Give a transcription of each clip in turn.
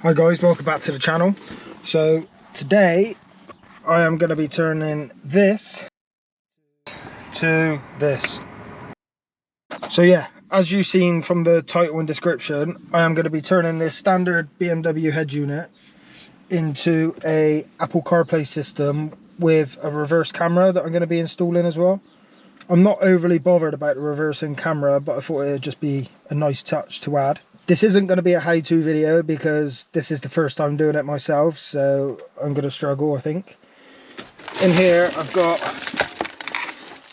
Hi guys, welcome back to the channel. So today I am going to be turning this to this. So yeah, as you've seen from the title and description, I am going to be turning this standard BMW head unit into a Apple CarPlay system with a reverse camera that I'm going to be installing as well. I'm not overly bothered about the reversing camera, but I thought it would just be a nice touch to add. This isn't going to be a how-to video because this is the first time doing it myself, so I'm going to struggle, I think. In here I've got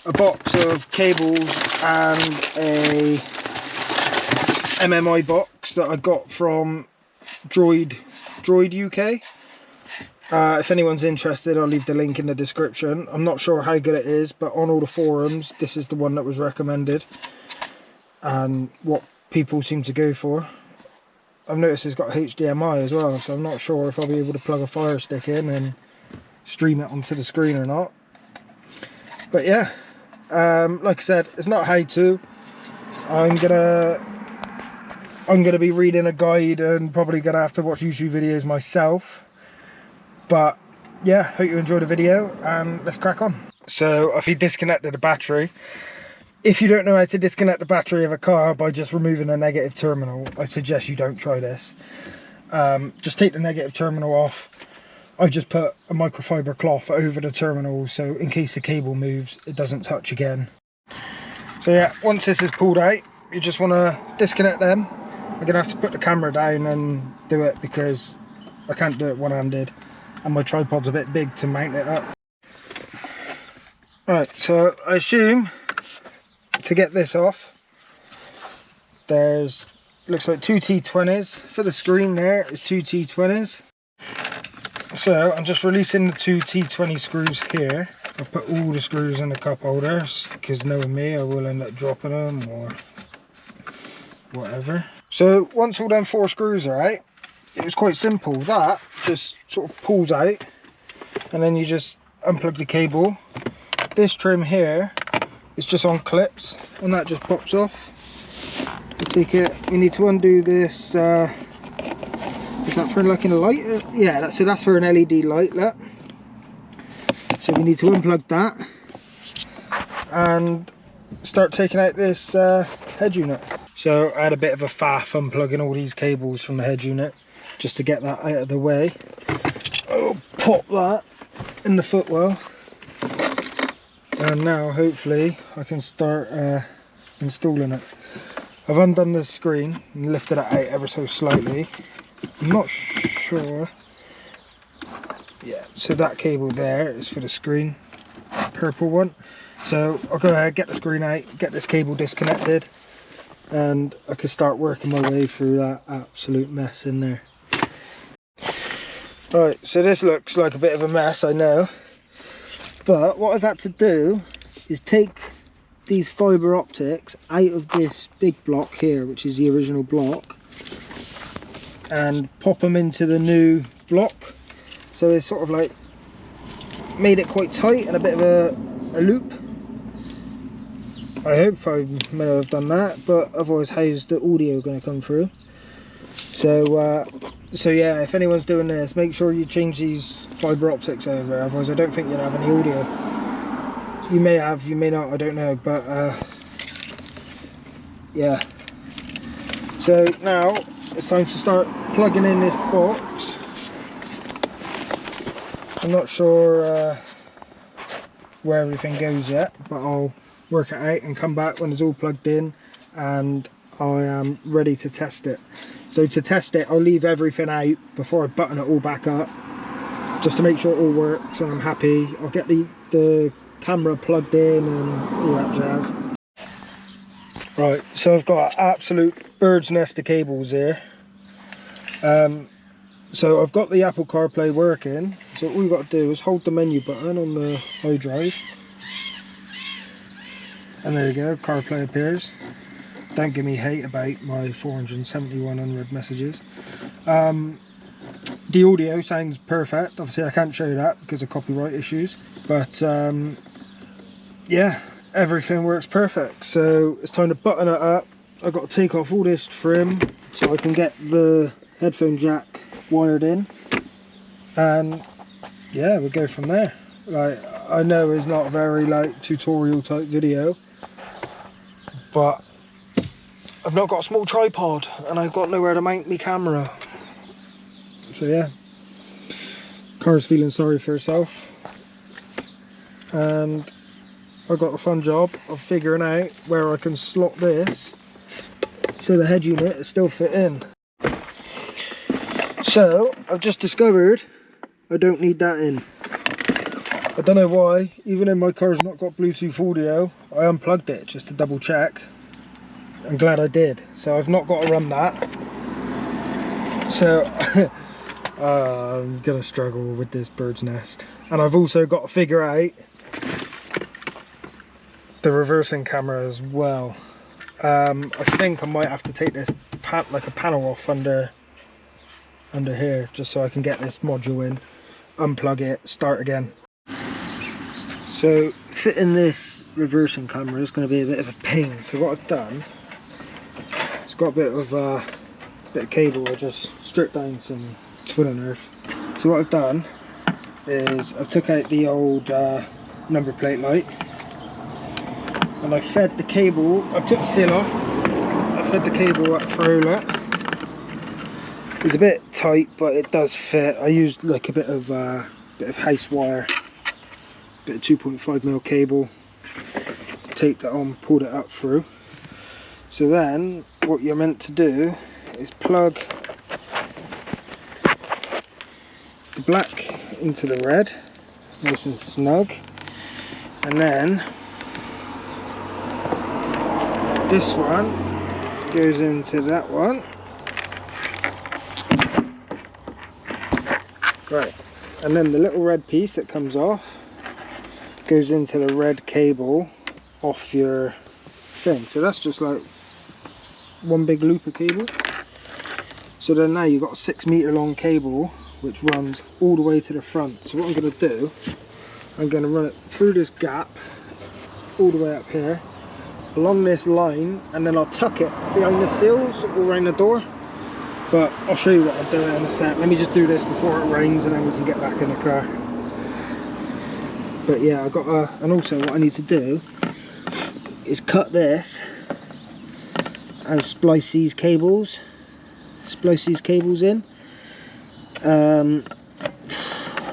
a box of cables and a MMI box that I got from Droid UK. If anyone's interested, I'll leave the link in the description. I'm not sure how good it is, but on all the forums this is the one that was recommended and what people seem to go for. I've noticed it's got HDMI as well, so I'm not sure if I'll be able to plug a Fire Stick in and stream it onto the screen or not. But yeah, like I said, it's not how to. I'm gonna be reading a guide and probably gonna have to watch YouTube videos myself. But yeah, hope you enjoy the video and let's crack on. So I've disconnected the battery. If you don't know how to disconnect the battery of a car by just removing the negative terminal, I suggest you don't try this. Just take the negative terminal off. I just put a microfiber cloth over the terminal so in case the cable moves it doesn't touch again. So yeah, once this is pulled out, you just want to disconnect them. I'm going to have to put the camera down and do it because I can't do it one-handed and my tripod's a bit big to mount it up. Right, so I assume to get this off, there's looks like two T20s for the screen. There is two T20s. So I'm just releasing the two T20 screws here. I'll put all the screws in the cup holders because knowing me, I will end up dropping them or whatever. So once all them four screws are out, it was quite simple. That just sort of pulls out and then you just unplug the cable. This trim here, it's just on clips and that just pops off. You take it, you need to undo this, is that for like a light? Yeah, that's for an LED light, look. So we need to unplug that and start taking out this head unit. So I had a bit of a faff unplugging all these cables from the head unit just to get that out of the way. I'll pop that in the footwell. And now hopefully I can start installing it. I've undone the screen and lifted it out ever so slightly. I'm not sure. Yeah, so that cable there is for the screen, purple one. So I'll go ahead, get the screen out, get this cable disconnected, and I can start working my way through that absolute mess in there. Right, so this looks like a bit of a mess, I know. But what I've had to do is take these fibre optics out of this big block here, which is the original block, and pop them into the new block. So it's sort of like made it quite tight and a bit of a loop. I hope I may have done that, but otherwise how's the audio going to come through? So yeah, if anyone's doing this, make sure you change these fibre optics over, otherwise I don't think you'll have any audio. You may have, you may not, I don't know, but yeah. So now it's time to start plugging in this box. I'm not sure where everything goes yet, but I'll work it out and come back when it's all plugged in and I am ready to test it. So to test it, I'll leave everything out before I button it all back up, just to make sure it all works and I'm happy. I'll get the camera plugged in and all that jazz. Right, so I've got an absolute bird's nest of cables here. So I've got the Apple CarPlay working, so all you've got to do is hold the menu button on the iDrive. And there you go, CarPlay appears. Don't give me hate about my 471 unread messages. The audio sounds perfect. Obviously I can't show you that because of copyright issues, but yeah, everything works perfect. So it's time to button it up. I've got to take off all this trim so I can get the headphone jack wired in, and yeah, we'll go from there. Like, I know it's not a very like tutorial type video, but I've not got a small tripod and I've got nowhere to mount my camera. So yeah, car's feeling sorry for herself, and I've got a fun job of figuring out where I can slot this so the head unit is still fit in. So I've just discovered I don't need that in. I don't know why, even though my car's not got Bluetooth audio, I unplugged it just to double check. I'm glad I did. So I've not got to run that. So I'm gonna struggle with this bird's nest. And I've also got to figure out the reversing camera as well. I think I might have to take this like a panel off under here, just so I can get this module in, unplug it, start again. So fitting this reversing camera is going to be a bit of a pain. So what I've done, it's got a bit of cable. I just stripped down some twin and earth. So what I've done is I've took out the old number plate light, and I fed the cable. I've took the seal off. I fed the cable up through that. It's a bit tight, but it does fit. I used like a bit of house wire, bit of 2.5mm cable, taped it on, pulled it up through. So then what you're meant to do is plug the black into the red, nice and snug, and then this one goes into that one. Right, and then the little red piece that comes off goes into the red cable off your thing. So that's just like one big loop of cable. So then now you've got a 6 meter long cable which runs all the way to the front. So what I'm going to do, I'm going to run it through this gap all the way up here along this line, and then I'll tuck it behind the seals all around the door. But I'll show you what I'm doing in a sec. Let me just do this before it rains and then we can get back in the car. But yeah, I've got and also what I need to do is cut this and splice these cables. In. I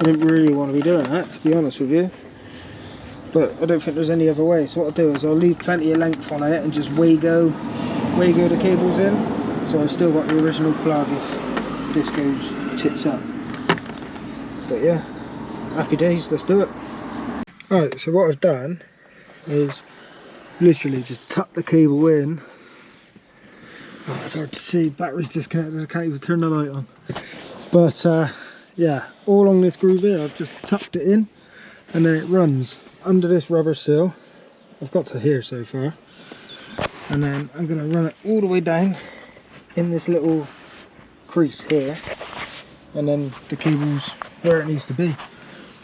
don't really want to be doing that, to be honest with you. But I don't think there's any other way. So what I'll do is I'll leave plenty of length on it and just Wago the cables in. So I've still got the original plug if this goes tits up. But yeah, happy days, let's do it. Alright, so what I've done is literally just tuck the cable in. Oh, it's hard to see, battery's disconnected, I can't even turn the light on. But yeah, all along this groove here, I've just tucked it in, and then it runs under this rubber seal. I've got to here so far. And then I'm going to run it all the way down in this little crease here, and then the cable's where it needs to be.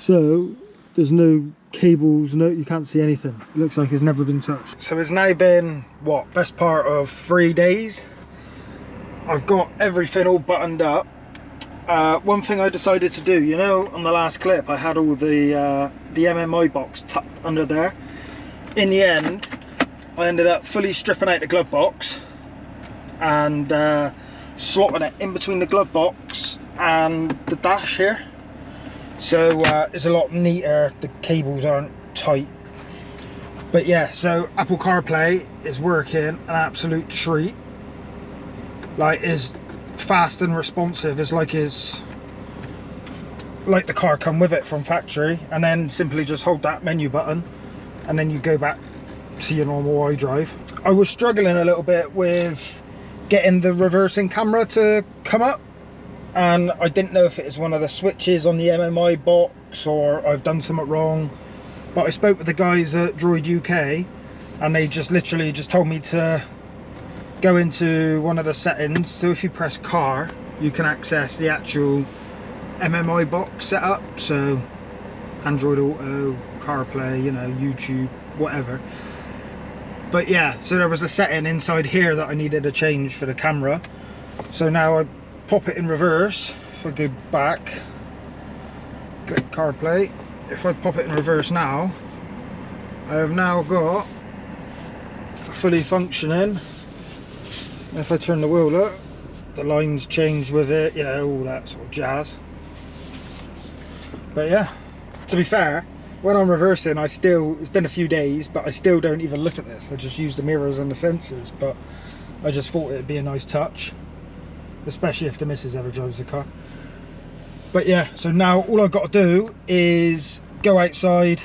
So there's no cables, no, you can't see anything. It looks like it's never been touched. So it's now been, what, best part of 3 days. I've got everything all buttoned up. One thing I decided to do, you know, on the last clip I had all the MMI box tucked under there. In the end I ended up fully stripping out the glove box and slotting it in between the glove box and the dash here. So it's a lot neater, the cables aren't tight. But yeah, so Apple CarPlay is working an absolute treat. Like, is fast and responsive. It's like the car come with it from factory, and then simply just hold that menu button and then you go back to your normal iDrive. I was struggling a little bit with getting the reversing camera to come up, and I didn't know if it was one of the switches on the MMI box or I've done something wrong. But I spoke with the guys at Droid UK and they just literally just told me to go into one of the settings. So if you press car, you can access the actual MMI box setup, so Android Auto, CarPlay, you know, YouTube, whatever. But yeah, so there was a setting inside here that I needed to change for the camera. So now I pop it in reverse, if I go back, click CarPlay, if I pop it in reverse now, I have now got a fully functioning. And if I turn the wheel up, the lines change with it, you know, all that sort of jazz. But yeah, to be fair, when I'm reversing, it's been a few days, but I still don't even look at this. I just use the mirrors and the sensors, but I just thought it'd be a nice touch, especially if the missus ever drives the car. But yeah, so now all I've got to do is go outside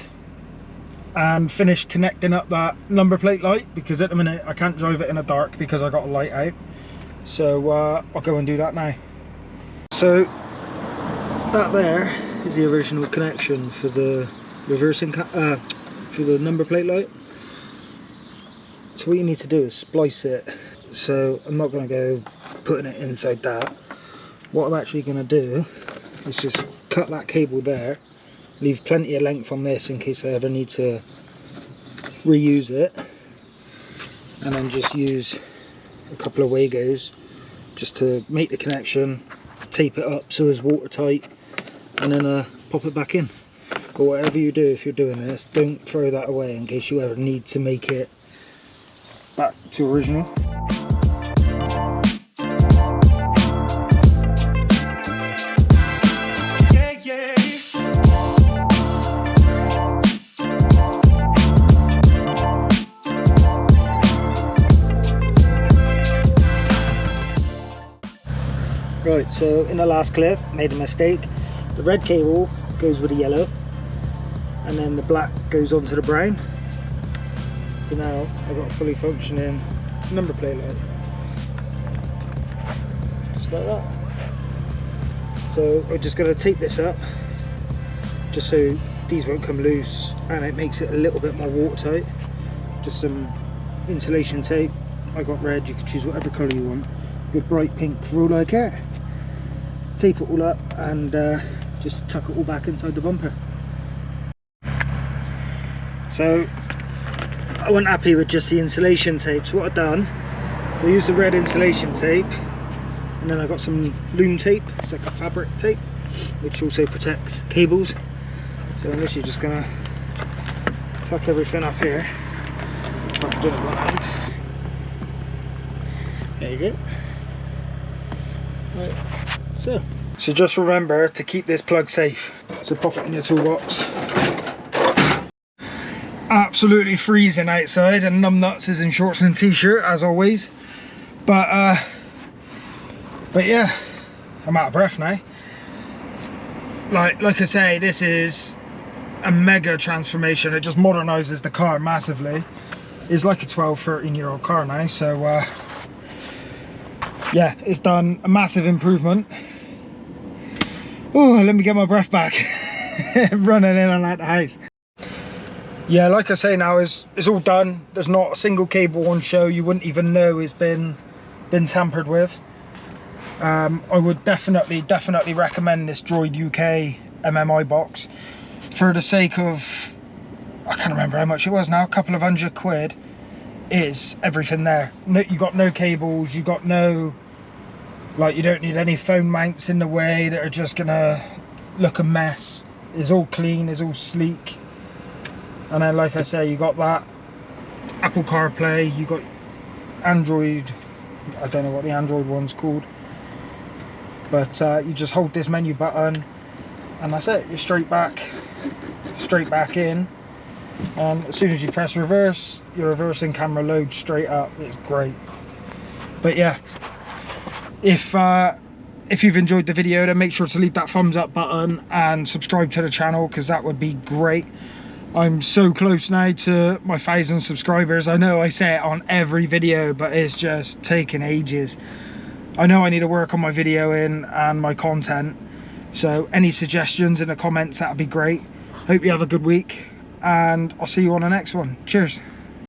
and finish connecting up that number plate light, because at the minute I can't drive it in the dark because I got a light out. So I'll go and do that now. So that there is the original connection for the reversing for the number plate light. So what you need to do is splice it. So I'm not going to go putting it inside that. What I'm actually going to do is just cut that cable there, leave plenty of length on this in case I ever need to reuse it, and then just use a couple of Wagos just to make the connection, tape it up so it's watertight, and then pop it back in. But whatever you do, if you're doing this, don't throw that away in case you ever need to make it back to original. Right, so in the last clip, made a mistake. The red cable goes with the yellow, and then the black goes onto the brown. So now I've got a fully functioning number plate light. Just like that. So we're just going to tape this up, just so these won't come loose, and it makes it a little bit more watertight. Just some insulation tape. I got red, you can choose whatever colour you want. Good bright pink for all I care. Tape it all up and just tuck it all back inside the bumper. So I wasn't happy with just the insulation tape, so what I've done, so I used the red insulation tape, and then I got some loom tape. It's like a fabric tape which also protects cables. So I'm literally just gonna tuck everything up here. If I can do it with one hand. There you go. Right. So just remember to keep this plug safe. So pop it in your toolbox. Absolutely freezing outside, and numbnuts is in shorts and t-shirt as always. But yeah, I'm out of breath now. Like I say, this is a mega transformation. It just modernizes the car massively. It's like a 12-13 year old car now. So yeah, it's done a massive improvement. Oh, let me get my breath back. Running in and out the house. Yeah, like I say, now it's all done. There's not a single cable on show. You wouldn't even know it's been tampered with. I would definitely recommend this Droid UK MMI box for the sake of, I can't remember how much it was now, a couple of £100. Is everything there. No, you got no cables, you got no, like, you don't need any phone mounts in the way that are just gonna look a mess. It's all clean, it's all sleek. And then, like I say, you got that Apple CarPlay, you got Android, I don't know what the Android one's called, but you just hold this menu button and that's it. You're straight back in, and as soon as you press reverse, your reversing camera loads straight up. It's great. But yeah, if you've enjoyed the video, then make sure to leave that thumbs up button and subscribe to the channel, because that would be great. I'm so close now to my 1,000 subscribers. I know I say it on every video, but it's just taking ages. I know I need to work on my videoing and my content, so any suggestions in the comments, that'd be great. Hope you have a good week, and I'll see you on the next one. Cheers.